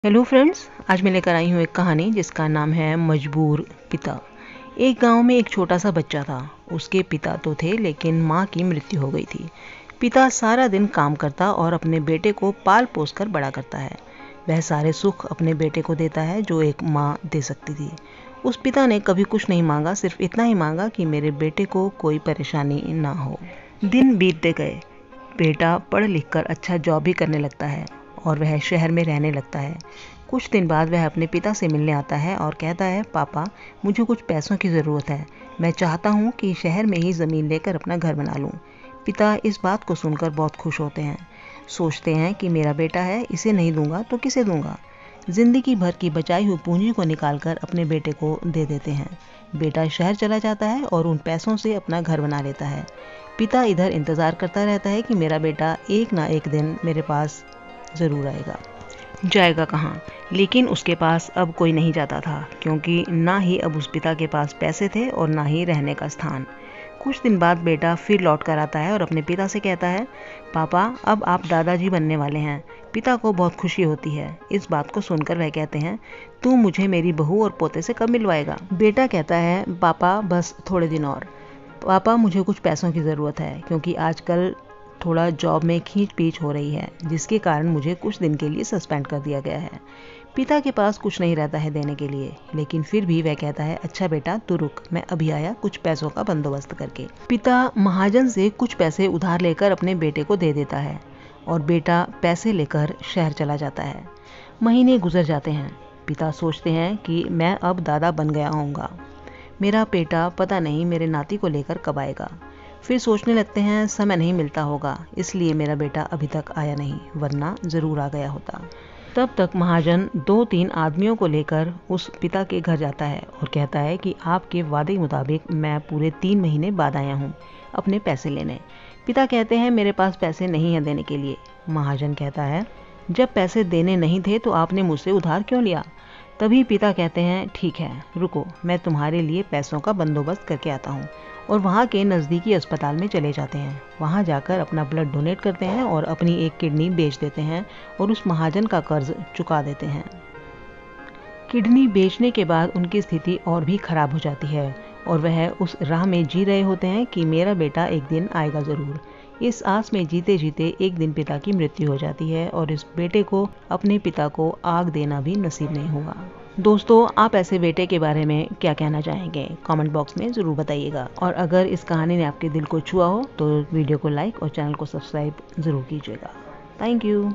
Hello friends, आज मैं लेकर आई हूँ एक कहानी जिसका नाम है मजबूर पिता। एक गांव में एक छोटा सा बच्चा था। उसके पिता तो थे लेकिन माँ की मृत्यु हो गई थी। पिता सारा दिन काम करता और अपने बेटे को पाल पोस कर बड़ा करता है। वह सारे सुख अपने बेटे को देता है जो एक माँ दे सकती थी। उस पिता ने कभी कुछ नहीं मांगा, सिर्फ इतना ही मांगा कि मेरे बेटे को कोई परेशानी ना हो। दिन बीतते गए। बेटा पढ़ लिख कर अच्छा जॉब भी करने लगता है और वह शहर में रहने लगता है। कुछ दिन बाद वह अपने पिता से मिलने आता है और कहता है, पापा, मुझे कुछ पैसों की ज़रूरत है। मैं चाहता हूँ कि शहर में ही ज़मीन लेकर अपना घर बना लूँ। पिता इस बात को सुनकर बहुत खुश होते हैं। सोचते हैं कि मेरा बेटा है, इसे नहीं दूंगा तो किसे दूंगा। जिंदगी भर की बचाई हुई पूंजी को निकालकर अपने बेटे को दे देते हैं। बेटा शहर चला जाता है और उन पैसों से अपना घर बना लेता है। पिता इधर इंतज़ार करता रहता है कि मेरा बेटा एक ना एक दिन मेरे पास ज़रूर आएगा। जाएगा कहाँ? लेकिन उसके पास अब कोई नहीं जाता था, क्योंकि ना ही अब उस पिता के पास पैसे थे और ना ही रहने का स्थान। कुछ दिन बाद बेटा फिर लौट कर आता है और अपने पिता से कहता है, पापा, अब आप दादाजी बनने वाले हैं। पिता को बहुत खुशी होती है। इस बात को सुनकर वह कहते हैं, तू मुझे मेरी बहू और पोते से कब मिलवाएगा? बेटा कहता है, पापा, बस थोड़े दिन और। पापा, मुझे कुछ पैसों की ज़रूरत है, क्योंकि आजकल थोड़ा जॉब में खींच पीच हो रही है, जिसके कारण मुझे कुछ दिन के लिए सस्पेंड कर दिया गया है। पिता के पास कुछ नहीं रहता है देने के लिए, लेकिन फिर भी वह कहता है, अच्छा बेटा, तू रुक, मैं अभी आया कुछ पैसों का बंदोबस्त करके। पिता महाजन से कुछ पैसे उधार लेकर अपने बेटे को दे देता है और बेटा पैसे लेकर शहर चला जाता है। महीने गुजर जाते हैं। पिता सोचते हैं कि मैं अब दादा बन गया होऊंगा। मेरा बेटा पता नहीं मेरे नाती को लेकर कब आएगा। फिर सोचने लगते हैं, समय नहीं मिलता होगा, इसलिए मेरा बेटा अभी तक आया नहीं, वरना ज़रूर आ गया होता। तब तक महाजन 2-3 आदमियों को लेकर उस पिता के घर जाता है और कहता है कि आपके वादे मुताबिक मैं पूरे 3 महीने बाद आया हूँ अपने पैसे लेने। पिता कहते हैं, मेरे पास पैसे नहीं हैं देने के लिए। महाजन कहता है, जब पैसे देने नहीं थे तो आपने मुझसे उधार क्यों लिया? तभी पिता कहते हैं, ठीक है, रुको, मैं तुम्हारे लिए पैसों का बंदोबस्त करके आता हूँ। और वहाँ के नज़दीकी अस्पताल में चले जाते हैं। वहाँ जाकर अपना ब्लड डोनेट करते हैं और अपनी एक किडनी बेच देते हैं और उस महाजन का कर्ज चुका देते हैं। किडनी बेचने के बाद उनकी स्थिति और भी खराब हो जाती है और वह उस राह में जी रहे होते हैं कि मेरा बेटा एक दिन आएगा ज़रूर। इस आस में जीते जीते एक दिन पिता की मृत्यु हो जाती है और इस बेटे को अपने पिता को आग देना भी नसीब नहीं हुआ। दोस्तों, आप ऐसे बेटे के बारे में क्या कहना चाहेंगे? कमेंट बॉक्स में ज़रूर बताइएगा। और अगर इस कहानी ने आपके दिल को छुआ हो तो वीडियो को लाइक और चैनल को सब्सक्राइब ज़रूर कीजिएगा। Thank you.